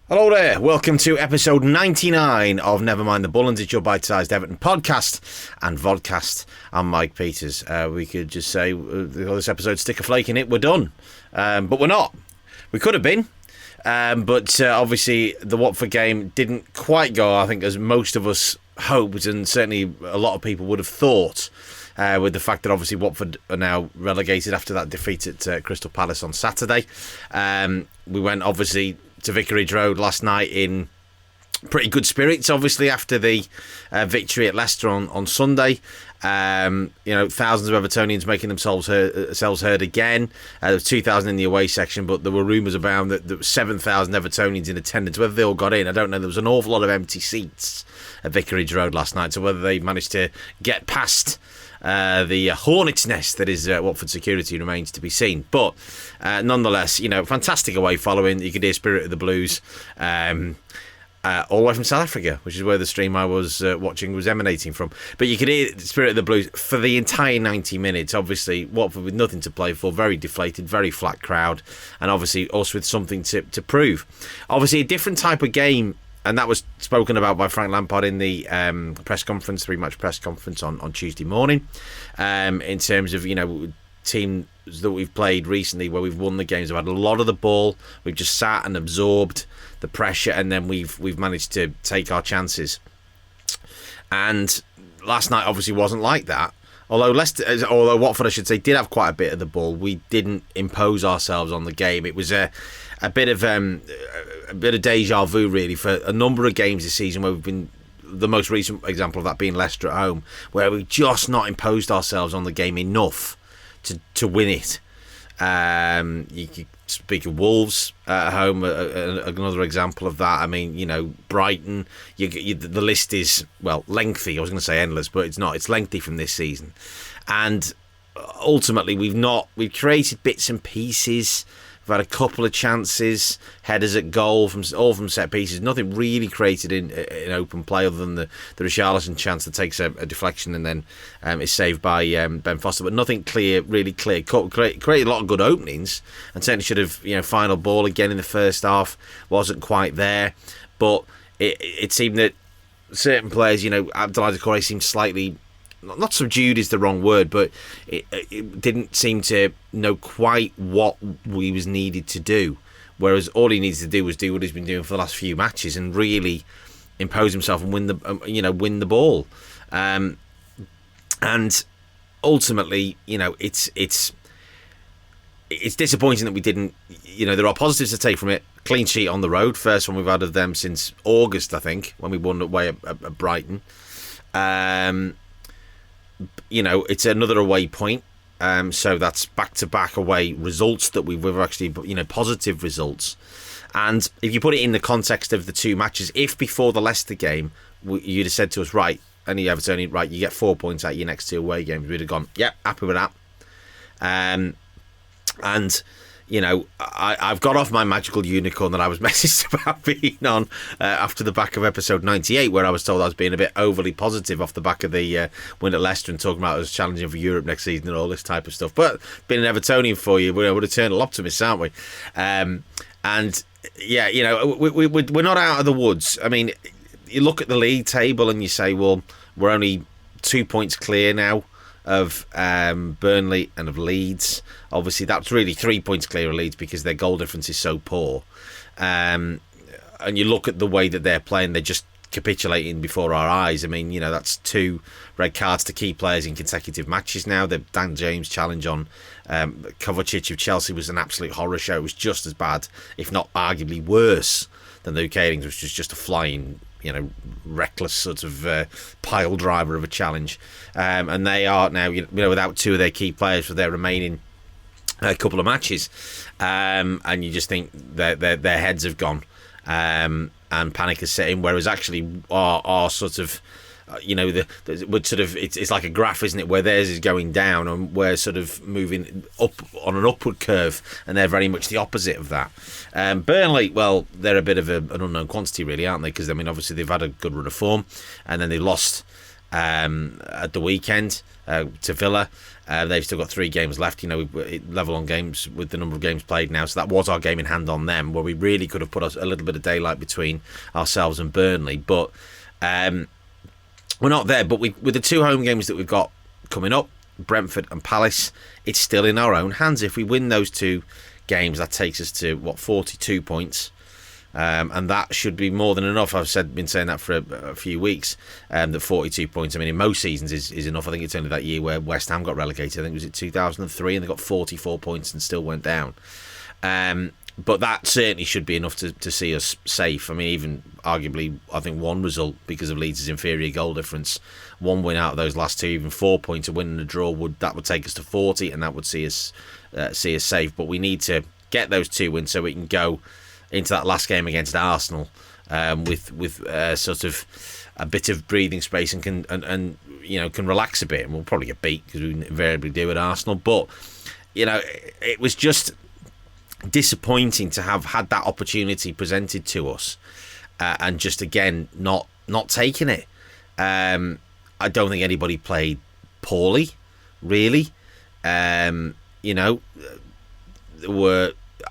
Hello there, welcome to episode 99 of Never Mind the Bullens. It's your bite-sized Everton podcast and vodcast. I'm Mike Peters. We could just say, this episode, stick a flake in it, we're done. But we're not. We could have been. But obviously the Watford game didn't quite go, I think, as most of us hoped, and certainly a lot of people would have thought, with the fact that obviously Watford are now relegated after that defeat at Crystal Palace on Saturday. We went, obviously, to Vicarage Road last night in pretty good spirits, obviously, after the victory at Leicester on Sunday. Thousands of Evertonians making themselves heard again. There was 2,000 in the away section, but there were rumours abound that there were 7,000 Evertonians in attendance. Whether they all got in, I don't know. There was an awful lot of empty seats at Vicarage Road last night, so whether they managed to get past the hornet's nest that is Watford security remains to be seen. But nonetheless, fantastic away following. You could hear Spirit of the Blues all the way from South Africa, which is where the stream I was watching was emanating from. But you could hear Spirit of the Blues for the entire 90 minutes. Obviously, Watford with nothing to play for, very deflated, very flat crowd, and obviously us with something to prove. Obviously, a different type of game. And that was spoken about by Frank Lampard in the press conference, three-match press conference on Tuesday morning, in terms of, teams that we've played recently where we've won the games. We've had a lot of the ball. We've just sat and absorbed the pressure, and then we've managed to take our chances. And last night obviously wasn't like that. Although Watford, I should say, did have quite a bit of the ball, we didn't impose ourselves on the game. It was a bit of deja vu, really, for a number of games this season where we've been. The most recent example of that being Leicester at home, where we've just not imposed ourselves on the game enough to win it. You could speak of Wolves at home, another example of that. I mean, Brighton. The list is, lengthy. I was going to say endless, but it's not. It's lengthy from this season, and ultimately we've created bits and pieces. We've had a couple of chances, headers at goal from set pieces. Nothing really created in open play other than the Richarlison chance that takes a deflection and then is saved by Ben Foster. But nothing really clear. Created a lot of good openings and certainly should have, final ball again in the first half. Wasn't quite there. But it seemed that certain players, Abdoulaye Doucouré seemed slightly... Not subdued is the wrong word, but it didn't seem to know quite what we was needed to do. Whereas all he needs to do was do what he's been doing for the last few matches and really impose himself and win the ball. And ultimately, it's disappointing that we didn't. There are positives to take from it. Clean sheet on the road, first one we've had of them since August, I think, when we won away at Brighton. It's another away point, so that's back-to-back away results that we've actually, positive results. And if you put it in the context of the two matches, if before the Leicester game you'd have said to us, right, and you Everton, right, you get 4 points out of your next two away games, we'd have gone, yep, happy with that. I've got off my magical unicorn that I was messaged about being on after the back of episode 98, where I was told I was being a bit overly positive off the back of the win at Leicester and talking about us challenging for Europe next season and all this type of stuff. But being an Evertonian for you, we're eternal optimists, aren't we? We're not out of the woods. I mean, you look at the league table and you say, well, we're only 2 points clear now of Burnley and of Leeds. Obviously, that's really 3 points clear of Leeds because their goal difference is so poor. And you look at the way that they're playing, they're just capitulating before our eyes. I mean, that's 2 red cards to key players in consecutive matches now. The Dan James challenge on Kovacic of Chelsea was an absolute horror show. It was just as bad, if not arguably worse, than Luke Ayling's, which was just a flying... reckless sort of pile driver of a challenge, and they are now without 2 of their key players for their remaining couple of matches, and you just think their heads have gone, and panic has set in. Whereas actually our sort of it's like a graph, isn't it, where theirs is going down and we're sort of moving up on an upward curve, and they're very much the opposite of that. Burnley, well, they're a bit of an unknown quantity, really, aren't they? Because obviously they've had a good run of form, and then they lost at the weekend to Villa. They've still got 3 games left. We're level on games with the number of games played now, so that was our game in hand on them, where we really could have put a little bit of daylight between ourselves and Burnley. But we're not there. But with the 2 home games that we've got coming up, Brentford and Palace, it's still in our own hands. If we win those 2 games, that takes us to 42 points. And that should be more than enough. I've been saying that for a few weeks. That 42 points, I mean, in most seasons is enough. I think it's only that year where West Ham got relegated. I think it was in 2003, and they got 44 points and still went down. But that certainly should be enough to see us safe. I mean, even arguably, I think one result because of Leeds' inferior goal difference, one win out of those last 2, even 4 points, a win and a draw would take us to 40, and that would see us safe. But we need to get those 2 wins so we can go into that last game against Arsenal with sort of a bit of breathing space and can relax a bit. And we'll probably get beat because we invariably do at Arsenal. But it was just disappointing to have had that opportunity presented to us and just again not taking it. I don't think anybody played poorly, really.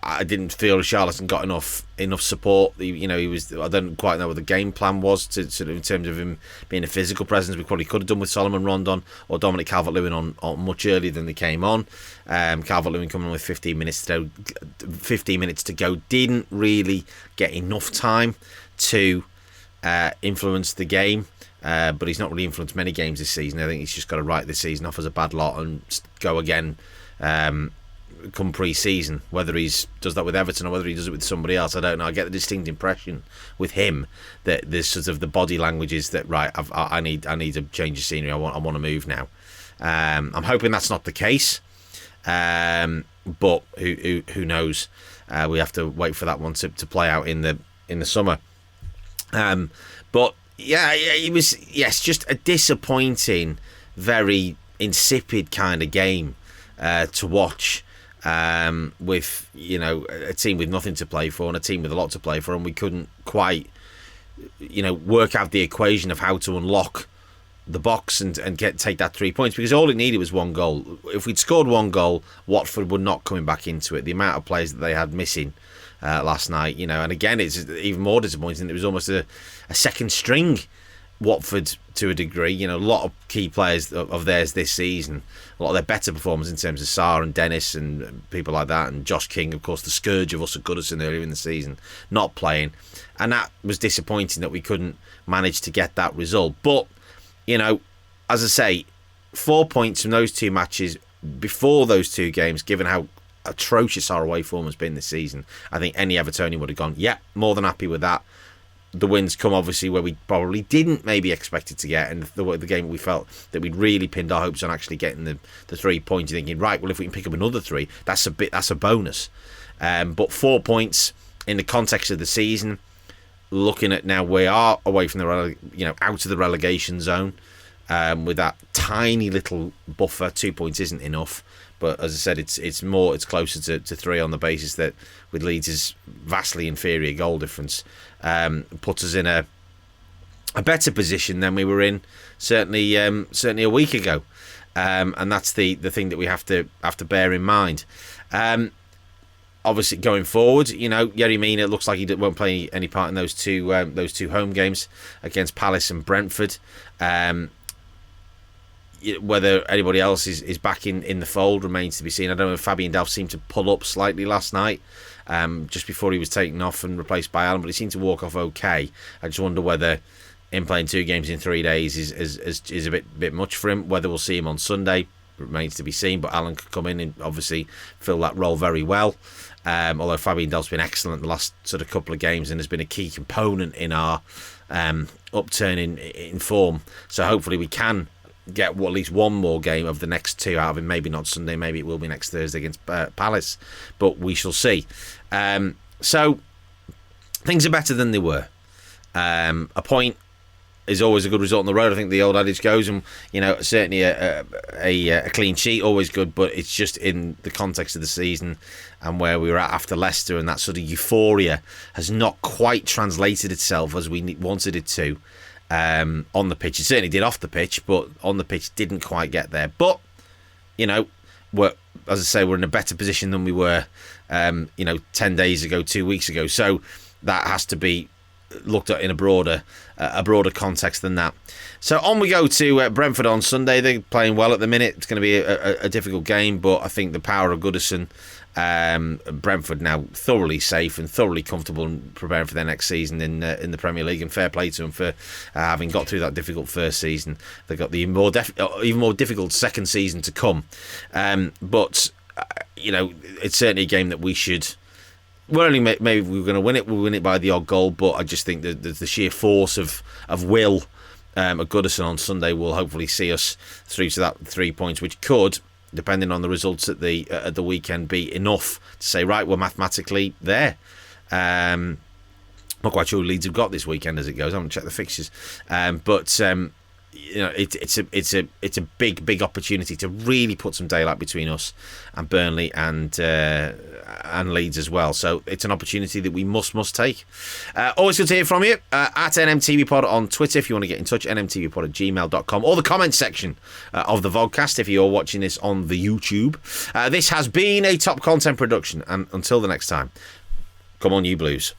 I didn't feel Richarlison got enough support. He was. I don't quite know what the game plan was to sort of in terms of him being a physical presence. We probably could have done with Solomon Rondon or Dominic Calvert-Lewin on much earlier than they came on. Calvert-Lewin coming on with 15 minutes to go didn't really get enough time to influence the game. But he's not really influenced many games this season. I think he's just got to write this season off as a bad lot and go again. Come pre-season, whether he does that with Everton or whether he does it with somebody else, I don't know. I get the distinct impression with him that there's sort of the body language is that right. I need a change of scenery. I want to move now. I'm hoping that's not the case, but who knows? We have to wait for that one to play out in the summer. But yeah, it was just a disappointing, very insipid kind of game to watch. With a team with nothing to play for and a team with a lot to play for, and we couldn't quite work out the equation of how to unlock the box and take that 3 points, because all it needed was 1 goal. If we'd scored 1 goal, Watford were not coming back into it. The amount of players that they had missing last night, and again it's even more disappointing. It was almost a second string Watford to a degree. A lot of key players of theirs this season, a lot of their better performers in terms of Sarr and Dennis and people like that, and Josh King, of course, the scourge of us at Goodison earlier in the season, not playing. And that was disappointing that we couldn't manage to get that result. But, as I say, 4 points from those 2 matches before those 2 games, given how atrocious our away form has been this season, I think any Evertonian would have gone, yeah, more than happy with that. The wins come obviously where we probably didn't maybe expect it to get, and the game we felt that we'd really pinned our hopes on actually getting the 3 points. You're thinking, right, well, if we can pick up another 3, that's a bonus. But 4 points in the context of the season, looking at now we are away from the out of the relegation zone, with that tiny little buffer. 2 points isn't enough. But as I said, it's closer to 3 on the basis that with Leeds' vastly inferior goal difference, puts us in a better position than we were in certainly a week ago, and that's the thing that we have to bear in mind. Obviously, going forward, Yerry Mina looks like he won't play any part in those two home games against Palace and Brentford. Whether anybody else is back in the fold remains to be seen. I don't know if Fabian Delph seemed to pull up slightly last night, just before he was taken off and replaced by Allen, but he seemed to walk off okay. I just wonder whether him playing 2 games in 3 days is a bit much for him. Whether we'll see him on Sunday remains to be seen, but Allen could come in and obviously fill that role very well. Although Fabian Delph's been excellent the last sort of couple of games and has been a key component in our upturn in form. So hopefully we can get at least one more game of the next 2 out of him. Maybe not Sunday, maybe it will be next Thursday against Palace, but we shall see. So things are better than they were. A point is always a good result on the road. I think the old adage goes, and certainly a clean sheet always good, but it's just in the context of the season and where we were at after Leicester, and that sort of euphoria has not quite translated itself as we wanted it to. on the pitch. It certainly did off the pitch, but on the pitch didn't quite get there. But, we're in a better position than we were, 10 days ago, 2 weeks ago. So that has to be looked at in a broader context than that. So on we go to Brentford on Sunday. They're playing well at the minute. It's going to be a difficult game, but I think the power of Goodison, Brentford now thoroughly safe and thoroughly comfortable and preparing for their next season in the Premier League, and fair play to them for having got through that difficult first season. They've got the even more difficult second season to come, but it's certainly a game that we should. Maybe we're going to win it. We'll win it by the odd goal, but I just think that the sheer force of will at Goodison on Sunday will hopefully see us through to that 3 points, which could, depending on the results at the weekend, be enough to say, right, we're mathematically there. Not quite sure who Leeds have got this weekend as it goes. I haven't checked the fixtures, but it's a big opportunity to really put some daylight between us and Burnley and Leeds as well. So it's an opportunity that we must take. Always good to hear from you at NMTVPod on Twitter if you want to get in touch. NMTVPod@gmail.com, or the comment section of the vodcast if you're watching this on the YouTube. This has been a Top Content production, and until the next time, come on you Blues.